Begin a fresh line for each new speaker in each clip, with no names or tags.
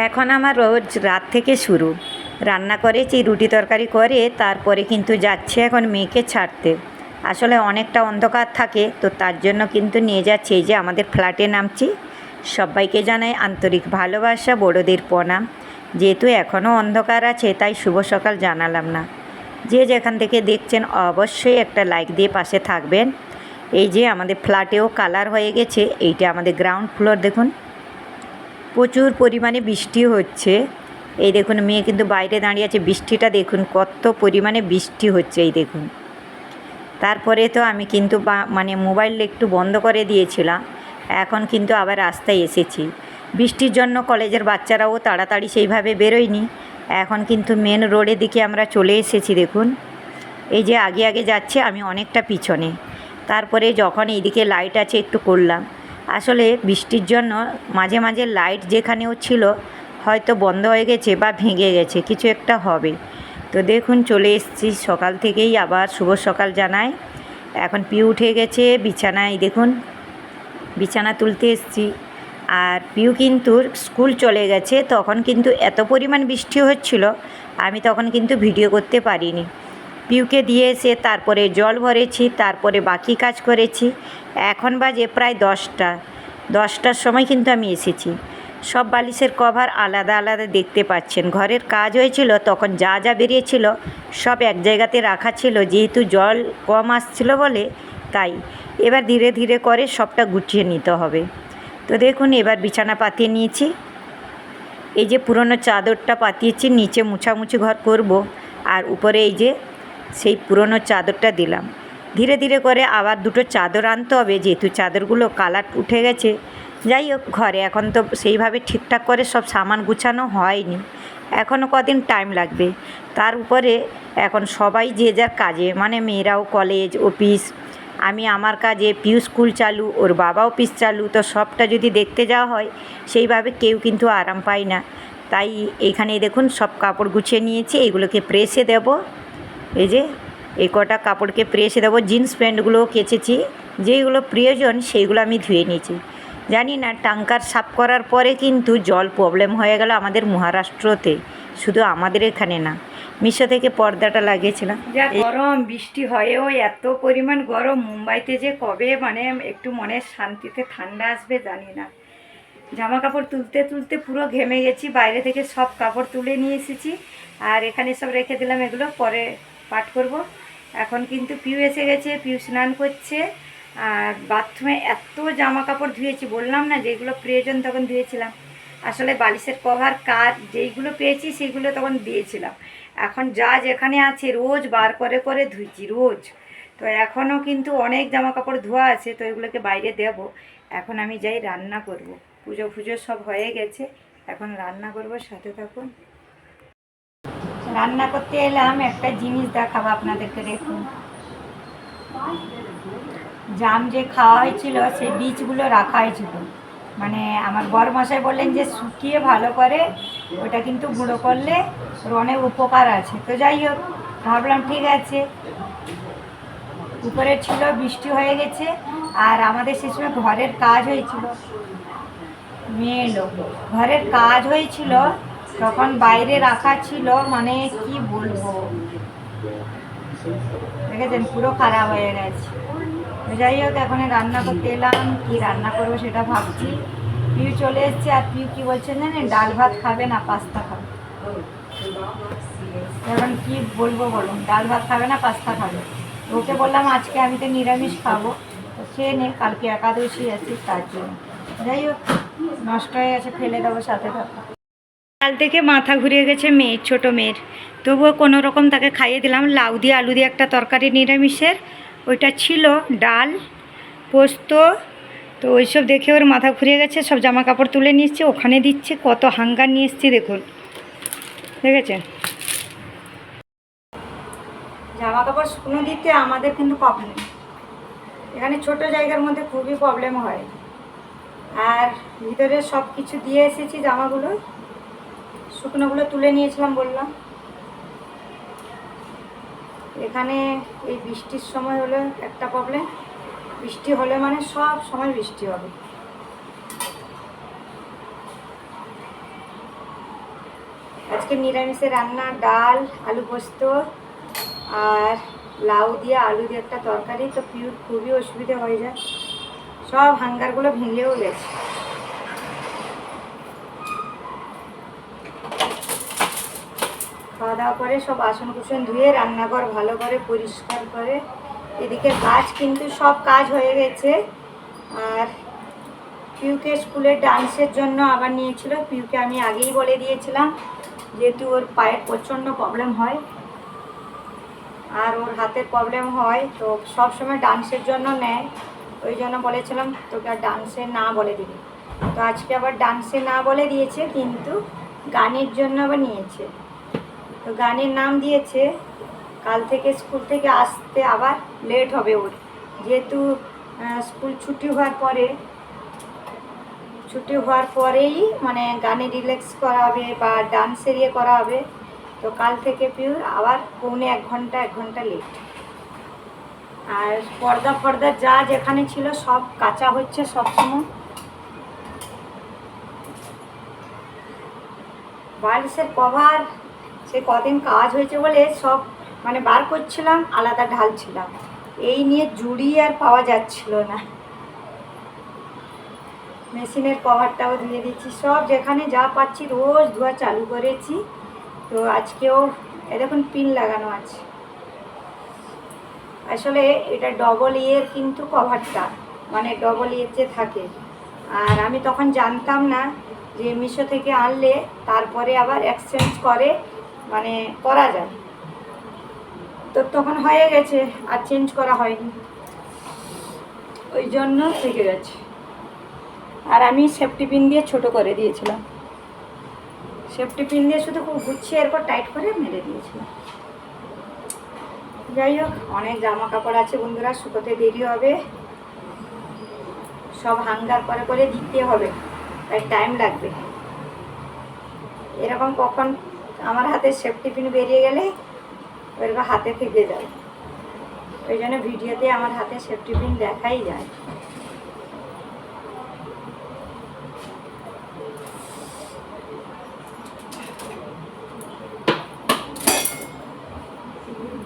এখন আমার রোজ রাত থেকে শুরু। রান্না করেছি, রুটি তরকারি করে তারপরে কিন্তু যাচ্ছে এখন মেয়েকে ছাড়তে। আসলে অনেকটা অন্ধকার থাকে, তো তার জন্য কিন্তু নিয়ে যাচ্ছে। এই যে আমাদের ফ্ল্যাটে নামছি। সবাইকে জানাই আন্তরিক ভালোবাসা, বড়দের প্রণাম। যেহেতু এখনও অন্ধকার আছে তাই শুভ সকাল জানালাম না। যে যেখান থেকে দেখছেন অবশ্যই একটা লাইক দিয়ে পাশে থাকবেন। এই যে আমাদের ফ্ল্যাটেও কালার হয়ে গেছে। এইটা আমাদের গ্রাউন্ড ফ্লোর, দেখুন প্রচুর পরিমাণে বৃষ্টি হচ্ছে। এই দেখুন মেয়ে কিন্তু বাইরে দাঁড়িয়ে আছে, বৃষ্টিটা দেখুন কত পরিমাণে বৃষ্টি হচ্ছে, এই দেখুন। তারপরে তো আমি কিন্তু মোবাইল একটু বন্ধ করে দিয়েছিলাম। এখন কিন্তু আবার রাস্তায় এসেছি। বৃষ্টির জন্য কলেজের বাচ্চারাও তাড়াতাড়ি সেইভাবে বেরোয়নি। এখন কিন্তু মেন রোডের দিকে আমরা চলে এসেছি, দেখুন। এই যে আগে আগে যাচ্ছে, আমি অনেকটা পিছনে। তারপরে যখন এইদিকে লাইট আছে একটু করলাম। আসলে বৃষ্টির জন্য মাঝে মাঝে লাইট যেখানেও ছিল হয়তো বন্ধ হয়ে গেছে বা ভেঙে গেছে, কিছু একটা হবে। তো দেখুন চলে এসেছি সকাল থেকেই, আবার শুভ সকাল জানাই। এখন পিউ উঠে গেছে বিছানায়, দেখুন বিছানা তুলতে এসেছি। আর পিউ কিন্তু স্কুল চলে গেছে। তখন কিন্তু এত পরিমাণ বৃষ্টি হচ্ছিল, আমি তখন কিন্তু ভিডিও করতে পারিনি। পিউকে দিয়ে এসে তারপরে জল ভরেছি, তারপরে বাকি কাজ করেছি। এখন বাজে প্রায় 10টার সময় কিন্তু আমি এসেছি। সব বালিশের কভার আলাদা আলাদা দেখতে পাচ্ছেন। ঘরের কাজ হয়েছিল, তখন যা যা বেরিয়েছিল সব এক জায়গাতে রাখা ছিল, যেহেতু জল কম আসছিল বলে তাই। এবার ধীরে ধীরে করে সবটা গুছিয়ে নিতে হবে। তো দেখুন এবার বিছানা পাতিয়ে নিয়েছি। এই যে পুরনো চাদরটা পাতিয়েছি, নিচে মুছামুছি ঘর করব, আর উপরে এই যে সেই পুরনো চাদরটা দিলাম। ধীরে ধীরে করে আবার দুটো চাদর আনতে হবে, যেহেতু চাদরগুলো কালার উঠে গেছে। যাই হোক, ঘরে এখন তো সেইভাবে ঠিকঠাক করে সব সামান গুছানো হয়নি, এখনও কদিন টাইম লাগবে। তার উপরে এখন সবাই যে যার কাজে, মেয়েরাও কলেজ অফিস, আমি আমার কাজে, পিউ স্কুল চালু, ওর বাবা অফিস চালু, তো সবটা যদি দেখতে যাওয়া হয় সেইভাবে কেউ কিন্তু আরাম পায় না। তাই এখানে দেখুন সব কাপড় গুছিয়ে নিয়েছি, এগুলোকে প্রেসে দেব। এই যে এই কটা কাপড়কে প্রেসে দেবো। জিন্স প্যান্টগুলোও কেচেছি, যেইগুলো প্রয়োজন সেইগুলো আমি ধুয়ে নিয়েছি। জানি না ট্যাঙ্কার সাফ করার পরে কিন্তু জল প্রবলেম হয়ে গেল আমাদের মহারাষ্ট্রতে, শুধু আমাদের এখানে না। মিশো থেকে পর্দাটা লাগিয়েছিলাম। যা গরম, বৃষ্টি হয়েও এত পরিমাণ গরম। মুম্বাইতে যে কবে একটু মনের শান্তিতে ঠান্ডা আসবে জানি না। জামা কাপড় তুলতে তুলতে পুরো ঘেমে গেছি। বাইরে থেকে সব কাপড় তুলে নিয়ে এসেছি, আর এখানে সব রেখে দিলাম, এগুলো পরে পাঠ করব। এখন কিন্তু পিউ এসে গেছে, পিউ স্নান করছে। আর বাথরুমে এত জামা কাপড় ধুয়েছি, বললাম না যেগুলো প্রয়োজন তখন ধুয়েছিলাম। আসলে বালিশের কভার কাজ যেইগুলো পেয়েছি সেইগুলো তখন দিয়েছিলাম। এখন যা যেখানে আছে রোজ বার করে করে ধুইছি রোজ। তো এখনও কিন্তু অনেক জামা কাপড় ধোয়া আছে, তো এগুলোকে বাইরে দেব। এখন আমি যাই রান্না করব। পুজো ফুজো সব হয়ে গেছে, এখন রান্না করব, সাথে থাকুন। রান্না করতে এলাম, একটা জিনিস দেখাবো আপনাদেরকে, দেখুন। জাম যে খাওয়া হয়েছিল সেই বীজগুলো রাখা হয়েছিল, আমার বর মশাই বললেন যে শুকিয়ে ভালো করে ওটা কিন্তু গুঁড়ো করলে ওর অনেক উপকার আছে। তো যাই হোক, ভাবলাম ঠিক আছে। উপরে ছিল, বৃষ্টি হয়ে গেছে, আর আমাদের সে সময় ঘরের কাজ হয়েছিল। মেয়ে এলো, ঘরের কাজ হয়েছিল, তখন বাইরে রাখা ছিল, কি বলবো, দেখেছেন পুরো খারাপ হয়ে গেছে। যাই হোক, এখন রান্না করতে এলাম, কি রান্না করবো সেটা ভাবছি। পিউ চলে এসছে, আর পিউ কি বলছেন জানেন, ডাল ভাত খাবে না পাস্তা খাবে। এখন কি বলবো বলুন, ডাল ভাত খাবে না পাস্তা খাবে। ওকে বললাম আজকে আমি তো নিরামিষ খাবো, তো খেয়ে নে, কালকে একাদশী আছে তার জন্য। যাই হোক, নষ্ট হয়ে গেছে, ফেলে দেবো, সাথে থাকো। কাল থেকে মাথা ঘুরিয়ে গেছে মেয়ের, ছোটো মেয়ের। তবুও কোনো রকম তাকে খাইয়ে দিলাম। লাউ দিয়ে আলু দিয়ে একটা তরকারি নিরামিষের, ওইটা ছিল, ডাল, পোস্ত। তো ওইসব দেখে ওর মাথা ঘুরিয়ে গেছে। সব জামা কাপড় তুলে নিচ্ছে, ওখানে দিচ্ছে। কত হাঙ্গার নিয়ে এসছি দেখুন, দেখেছেন। জামা কাপড় শুকনো দিতে আমাদের কিন্তু প্রবলেম, এখানে ছোট জায়গার মধ্যে খুবই প্রবলেম হয়। আর ভিতরে সব কিছু দিয়ে এসেছি, জামাগুলো শুকনোগুলো তুলে নিয়েছিলাম বললাম। এখানে এই বৃষ্টির সময় হলো একটা প্রবলেম, বৃষ্টি হলে সব সময় বৃষ্টি হবে। আজকে নিরামিষে রান্না, ডাল, আলু পোস্ত আর লাউ দিয়ে আলু দিয়ে একটা তরকারি। তো পিউর খুবই অসুবিধা হয়ে যায়, সব হাঙ্গারগুলো ভেঙেও গেছে। খাওয়া দাওয়া করে সব বাসন কুসন ধুয়ে রান্নাঘর ভালো করে পরিষ্কার করে, এদিকে কাজ কিন্তু সব কাজ হয়ে গেছে। আর পিউকে স্কুলে ডান্সের জন্য আবার নিয়েছিল। পিউকে আমি আগেই বলে দিয়েছিলাম, যেহেতু ওর পায়ের প্রচণ্ড প্রবলেম হয় আর ওর হাতের প্রবলেম হয়, তো সব সময় ডান্সের জন্য নেয়। ওই জন্য বলেছিলাম তোকে আর ডান্সে না বলে দিবি। তো আজকে আবার ডান্সে না বলে দিয়েছে, কিন্তু গানের জন্য আবার নিয়েছে। তো গানের নাম দিয়েছে। কাল থেকে স্কুল থেকে আসতে আবার লেট হবে ওর, যেহেতু স্কুল ছুটি হওয়ার পরেই মানে গানে রিল্যাক্স করা হবে বা ডান্সের ইয়ে করা হবে। তো কাল থেকে পিউর আবার পৌনে 1 ঘন্টা লেট। আর পর্দা যা যেখানে ছিল সব কাঁচা হচ্ছে সবসময়। বালিশের কভার সে কদিন কাজ হয়েছে বলে সব মানে বার করছিলাম, আলাদা ঢালছিলাম, এই নিয়ে জুড়ি আর পাওয়া যাচ্ছিল না। মেশিনের কভারটাও ধুয়ে দিচ্ছি, সব যেখানে যা পাচ্ছি রোজ ধোয়া চালু করেছি। তো আজকেও দেখুন পিন লাগানো আছে। আসলে এটা ডবল ইয়ের কিন্তু কভারটা, মানে ডবল ইয়ের যে থাকে। আর আমি তখন জানতাম না যে মিশো থেকে আনলে তারপরে আবার এক্সচেঞ্জ করে মানে করা যায়। তো তখন হয়ে গেছে, আর চেঞ্জ করা হয়নি, ওই জন্য থেকে গেছে। আর আমি সেফটি পিন দিয়ে ছোট করে দিয়েছিলাম, সেফটি পিন দিয়ে শুধু খুব গুছিয়ে এরপর টাইট করে মেরে দিয়েছিলাম। যাই হোক, অনেক জামা কাপড় আছে বন্ধুরা, শুকোতে দেরি হবে, সব হাঙ্গার করে দিতে হবে, তাই টাইম লাগবে। এরকম কখন আমার হাতে সেফটি পিন বেরিয়ে গেলে ওরকম হাতে থেকে যায়, ওই জন্য ভিডিওতে আমার হাতে সেফটি পিন দেখাই যায়।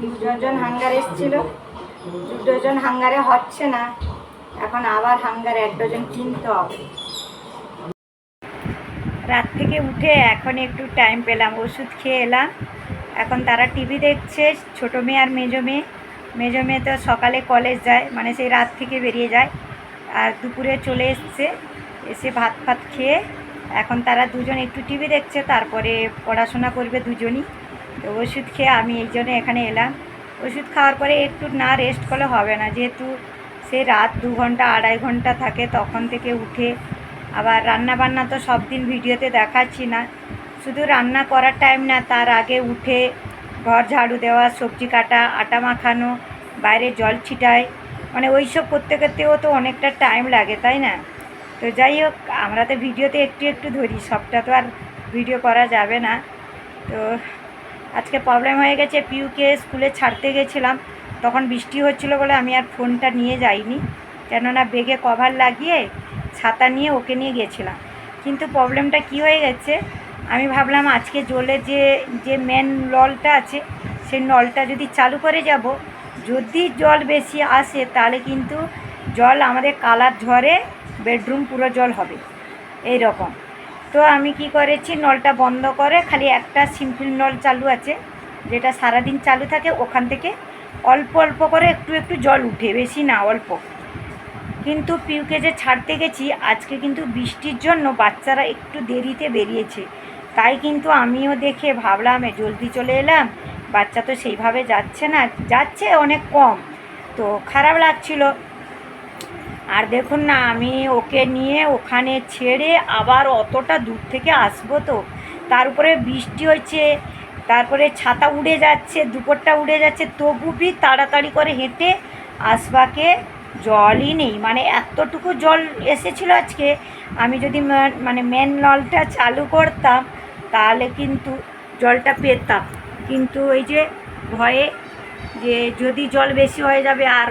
দুজন হাঙ্গার এসেছিল, 2 ডজন হাঙ্গারে হচ্ছে না, এখন আবার হাঙ্গার 1 ডজন কিনতে হবে। রাত থেকে উঠে এখন একটু টাইম পেলাম, ওষুধ খেয়ে এলাম। এখন তারা টিভি দেখছে, ছোটো মেয়ে আর মেজো মেয়ে তো সকালে কলেজ যায়, মানে সেই রাত থেকে বেরিয়ে যায়। আর দুপুরে চলে এসে ভাত খেয়ে এখন তারা দুজন একটু টিভি দেখছে, তারপরে পড়াশোনা করবে দুজনই। তো ওষুধ খেয়ে আমি এই জন্য এখানে এলাম। ওষুধ খাওয়ার পরে একটু না রেস্ট করলে হবে না, যেহেতু সে রাত 2 ঘন্টা 2.5 ঘন্টা থাকে, তখন থেকে উঠে আবার রান্না বান্না তো সব দিন ভিডিওতে দেখাচ্ছি না, শুধু রান্না করার টাইম না, তার আগে উঠে ঘর ঝাড়ু দেওয়া, সবজি কাটা, আটা মাখানো, বাইরে জল ছিটাই, মানে ওই সব করতে করতেও তো অনেকটা টাইম লাগে, তাই না? তো যাই হোক, আমরা তো ভিডিওতে একটু ধরি, সবটা তো আর ভিডিও করা যাবে না। তো আজকে প্রবলেম হয়ে গেছে, পিউকে স্কুলে ছাড়তে গেছিলাম, তখন বৃষ্টি হচ্ছিলো বলে আমি আর ফোনটা নিয়ে যাইনি, কেননা বেগে কভার লাগিয়ে ছাতা নিয়ে ওকে নিয়ে গেছিলাম। কিন্তু প্রবলেমটা কি হয়ে গেছে, আমি ভাবলাম আজকে জলের যে মেন নলটা আছে সেই নলটা যদি চালু করে যাব, যদি জল বেশি আসে তাহলে কিন্তু জল আমাদের কালার ঝরে বেডরুম পুরো জল হবে এই রকম। তো আমি কি করেছি, নলটা বন্ধ করে খালি একটা সিম্পল নল চালু আছে, যেটা সারাদিন চালু থাকে, ওখান থেকে অল্প করে একটু জল উঠে, বেশি না, অল্প। কিন্তু পিউকে যে ছাড়তে গেছি আজকে, কিন্তু বৃষ্টির জন্য বাচ্চারা একটু দেরিতে বেরিয়েছে, তাই কিন্তু আমিও দেখে ভাবলাম জলদি চলে এলাম, বাচ্চা তো সেইভাবে যাচ্ছে অনেক কম, তো খারাপ লাগছিল। আর দেখুন না, আমি ওকে নিয়ে ওখানে ছেড়ে আবার অতটা দূর থেকে আসবো, তো তার উপরে বৃষ্টি হচ্ছে, তারপরে ছাতা উড়ে যাচ্ছে, দুপুরটা উড়ে যাচ্ছে, তবু বি তাড়াতাড়ি করে হেঁটে আসবাকে জলই নেই, মানে এতটুকু জল এসেছিলো আজকে। আমি যদি মানে মেন নলটা চালু করতাম তাহলে কিন্তু জলটা পেতাম, কিন্তু ওই যে ভয়ে যে যদি জল বেশি হয়ে যাবে আর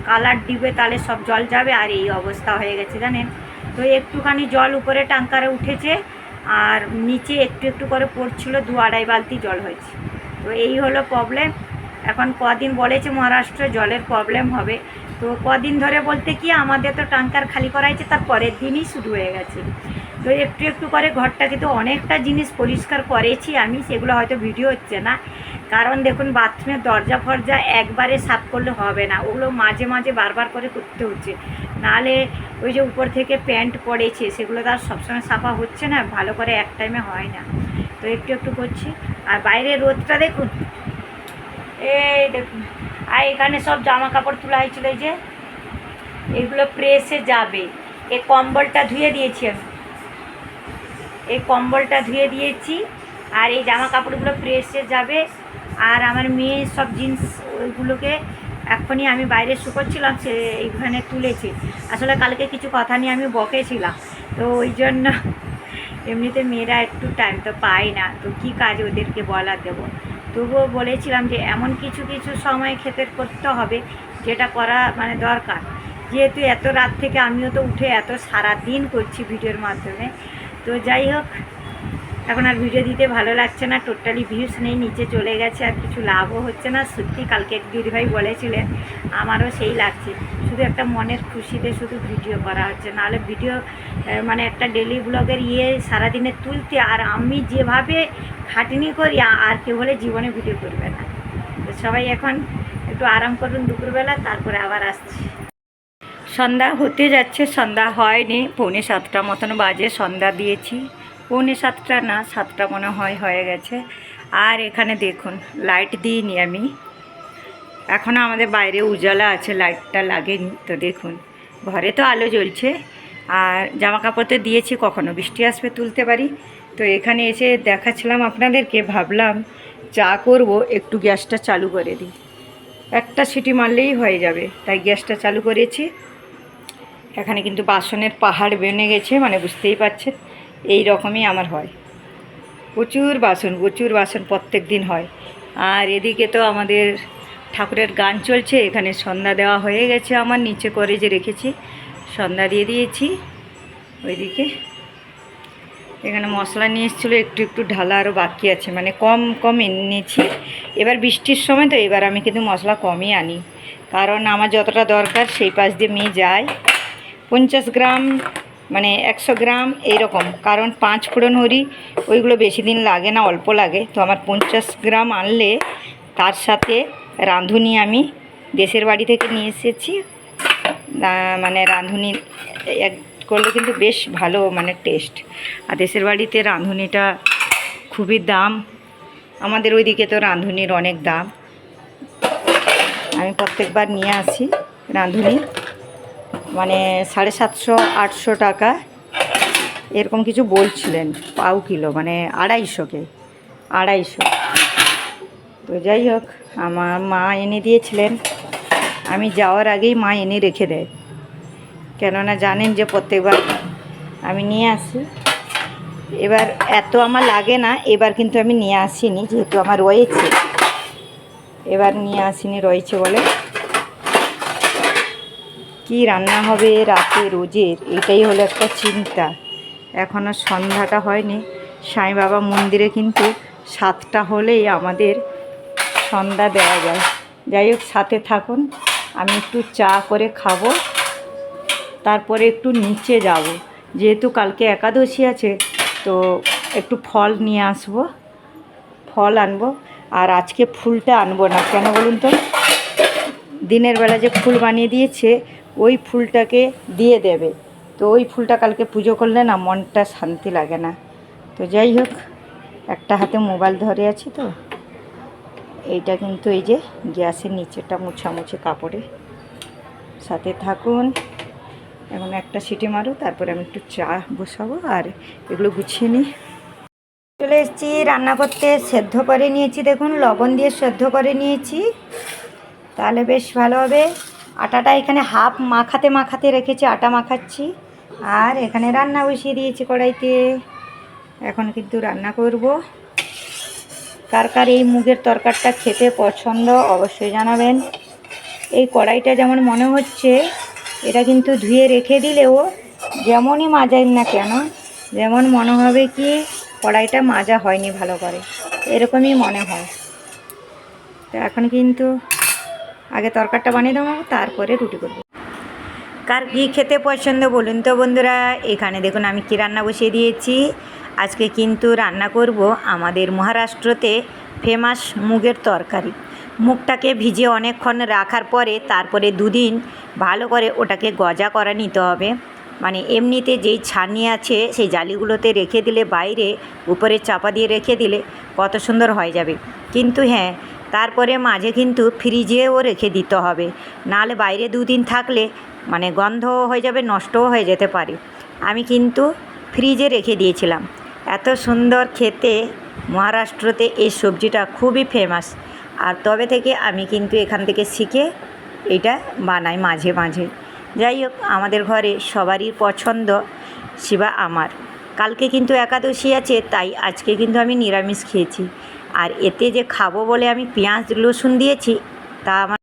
কালার দিবে তাহলে সব জল যাবে, আর এই অবস্থা হয়ে গেছে জানেন। তো একটুখানি জল উপরে ট্যাঙ্কারে উঠেছে, আর নিচে একটু একটু করে পড়ছিল, 2-2.5 বালতি জল হয়েছে। তো এই হলো প্রবলেম। এখন কদিন বলেছে মহারাষ্ট্রে জলের প্রবলেম হবে, তো কদিন ধরে বলতে কি আমাদের তো ট্যাঙ্কার খালি করা হয়েছে তার পরের দিনই শুরু হয়ে গেছে। তো একটু একটু করে ঘরটা কিন্তু অনেকটা জিনিস পরিষ্কার করেছি আমি, সেগুলো হয়তো ভিডিও হচ্ছে না, কারণ দেখুন বাথরুমের দরজা ফরজা একবারে সাফ করলে হবে না, ওগুলো মাঝে মাঝে বারবার করে করতে হচ্ছে, নাহলে ওই যে উপর থেকে প্যান্ট পড়েছে সেগুলো তো আর সবসময় সাফা হচ্ছে না, ভালো করে এক টাইমে হয় না। তো একটু একটু করছি। আর বাইরে রোদটা দেখুন, এই দেখুন। আর এখানে সব জামা কাপড় তোলা হয়েছিল, এই যে এগুলো প্রেসে যাবে। এই কম্বলটা ধুয়ে দিয়েছি আমি, এই কম্বলটা ধুয়ে দিয়েছি, আর এই জামা কাপড়গুলো প্রেসে যাবে। আর আমার মেয়ে সব জিন্স ওইগুলোকে এখনই আমি বাইরে শুকোচ্ছিলাম, সে এইখানে তুলেছে। আসলে কালকে কিছু কথা নিয়ে আমি বকেছিলাম, তো ওই জন্য এমনিতে মেয়েরা একটু টাইম তো পায় না, তো কী কাজ ওদেরকে বলা দেবো। তবুও বলেছিলাম যে এমন কিছু কিছু সময় ক্ষেত্রে করতে হবে যেটা করা মানে দরকার, যেহেতু এত রাত থেকে আমিও তো উঠে এত সারা দিন করছি ভিডিওর মাধ্যমে। তো যাই হোক, এখন আর ভিডিও দিতে ভালো লাগছে না, টোটালি ভিউস নেই, নিচে চলে গেছে, আর কিছু লাভও হচ্ছে না। সত্যি কালকে এক দিদিভাই বলেছিলেন, আমারও সেই লাগছে, শুধু একটা মনের খুশিতে শুধু ভিডিও করা হচ্ছে, নাহলে ভিডিও মানে একটা ডেলি ব্লগের সারাদিনে তুলতে, আর আমি যেভাবে খাটনি করি আর কেউ বলে জীবনে ভিডিও করবে না। তো সবাই এখন একটু আরাম করুন দুপুরবেলা, তারপরে আবার আসছি। সন্ধ্যা হতে যাচ্ছে, সন্ধ্যা হয়নি, 6:45 মতন বাজে, সন্ধ্যা দিয়েছি। 6:45 না, 7টা মনে হয় হয়ে গেছে। আর এখানে দেখুন লাইট দিইনি আমি, এখনও আমাদের বাইরে উজালা আছে, লাইটটা লাগেনি। তো দেখুন ঘরে তো আলো জ্বলছে, আর জামা কাপড় তো দিয়েছি, কখনো বৃষ্টি আসবে তুলতে পারি। তো এখানে এসে দেখাচ্ছিলাম আপনাদেরকে, ভাবলাম চা করব, একটু গ্যাসটা চালু করে দিই, একটা সিটি মারলেই হয়ে যাবে, তাই গ্যাসটা চালু করেছি। এখানে কিন্তু বাসনের পাহাড় বেনে গেছে, মানে বুঝতেই পারছেন এই রকমই আমার হয়, প্রচুর বাসন প্রত্যেক দিন হয়। আর এদিকে তো আমাদের ঠাকুরের গান চলছে, এখানে সন্ধ্যা দেওয়া হয়ে গেছে, আমার নিচে করে যে রেখেছি সন্ধ্যা দিয়ে দিয়েছি। ওইদিকে এখানে মশলা নিয়ে এসেছিলো, একটু একটু ঢালা আরও বাকি আছে, মানে কম কম এনেছি। এবার বৃষ্টির সময় তো, এবার আমি কিন্তু মশলা কমই আনি, কারণ আমার যতটা দরকার সেই পাশ দিয়ে মেয়ে যায়। 50 গ্রাম মানে 100 গ্রাম এইরকম, কারণ 5 ফোড়ন হরি ওইগুলো বেশি দিন লাগে না, অল্প লাগে। তো আমার 50 গ্রাম আনলে তার সাথে রাঁধুনি আমি দেশের বাড়ি থেকে নিয়ে এসেছি, মানে রাঁধুনি এক করলে কিন্তু বেশ ভালো মানে টেস্ট। আর দেশের বাড়িতে রাঁধুনিটা খুবই দাম, আমাদের ওইদিকে তো রাঁধুনির অনেক দাম। আমি প্রত্যেকবার নিয়ে আসি রাঁধুনি, মানে 750-800 টাকা এরকম কিছু বলছিলেন পাও কিলো, মানে 250 তো যাই হোক, আমার মা এনে দিয়েছিলেন, আমি যাওয়ার আগেই মা এনে রেখে দেয়, কেননা জানেন যে প্রত্যেকবার আমি নিয়ে আসি। এবার এত আমার লাগে না, এবার কিন্তু আমি নিয়ে আসিনি, যেহেতু আমার রয়েছে, এবার নিয়ে আসিনি রয়েছে বলে। কি রান্না হবে রাতে রোজের, এটাই হলো একটা চিন্তা। এখনও সন্ধ্যাটা হয়নি, সাঁই বাবা মন্দিরে কিন্তু 7টা হলেই আমাদের সন্ধ্যা দেওয়া যায়। যাই হোক, সাথে থাকুন, আমি একটু চা করে খাবো, তারপরে একটু নিচে যাব, যেহেতু কালকে একাদশী আছে, তো একটু ফল নিয়ে আসবো, ফল আনবো। আর আজকে ফুলটা আনবো না, কেন বলুন তো, দিনের বেলা যে ফুল বানিয়ে দিয়েছে ওই ফুলটাকে দিয়ে দেবে, তো ওই ফুলটা কালকে পুজো করলে না মনটা শান্তি লাগে না। তো যাই হোক, একটা হাতে মোবাইল ধরে আছি, তো এইটা কিন্তু এই যে গ্যাসের নিচেটা মুছামুছি কাপড়ে, সাথে থাকুন। এখন একটা সিটি মারো, তারপরে আমি একটু চা বসাবো আর এগুলো গুছিয়ে নিই। চলে এসেছি রান্না করতে, সেদ্ধ করে নিয়েছি, দেখুন লবণ দিয়ে সেদ্ধ করে নিয়েছি, তাহলে বেশ ভালো হবে। আটাটা এখানে হাফ মাখাতে রেখেছি, আটা মাখাচ্ছি। আর এখানে রান্না বসিয়ে দিয়েছি কড়াইতে, এখন কিন্তু রান্না করব। কার কার এই মুগের তরকারিটা খেতে পছন্দ অবশ্যই জানাবেন। এই কড়াইটা যেমন মনে হচ্ছে, এটা কিন্তু ধুয়ে রেখে দিলেও যেমনই মাজাই না কেন যেমন মনে হবে কি কড়াইটা মাজা হয়নি ভালো করে, এরকমই মনে হয়। তো এখন কিন্তু আগে তরকারিটা বানিয়ে দেবো, তারপরে রুটি করবো। কার কী খেতে পছন্দ বলুন তো বন্ধুরা। এখানে দেখুন আমি কী রান্না বসিয়ে দিয়েছি। আজকে কিন্তু রান্না করব আমাদের মহারাষ্ট্রতে ফেমাস মুগের তরকারি। মুগটাকে ভিজে অনেকক্ষণ রাখার পরে তারপরে দুদিন ভালো করে ওটাকে গজা করে নিতে হবে। মানে এমনিতে যেই ছানি আছে সেই জালিগুলোতে রেখে দিলে বাইরে, উপরে চাপা দিয়ে রেখে দিলে কত সুন্দর হয়ে যাবে। কিন্তু হ্যাঁ, তারপরে মাঝে কিন্তু ফ্রিজেও রেখে দিতে হবে, নাহলে বাইরে দুদিন থাকলে মানে গন্ধ হয়ে যাবে, নষ্টও হয়ে যেতে পারে। আমি কিন্তু ফ্রিজে রেখে দিয়েছিলাম। এত সুন্দর খেতে, মহারাষ্ট্রতে এই সবজিটা খুবই ফেমাস। আর তবে থেকে আমি কিন্তু এখান থেকে শিখে এটা বানাই মাঝে মাঝে। যাই হোক, আমাদের ঘরে সবারই পছন্দ, শিবা আমার। কালকে কিন্তু একাদশী আছে, তাই আজকে কিন্তু আমি নিরামিষ খেয়েছি। আর এতে যে খাবো বলে আমি পেঁয়াজ রসুন দিয়েছি, তা আমার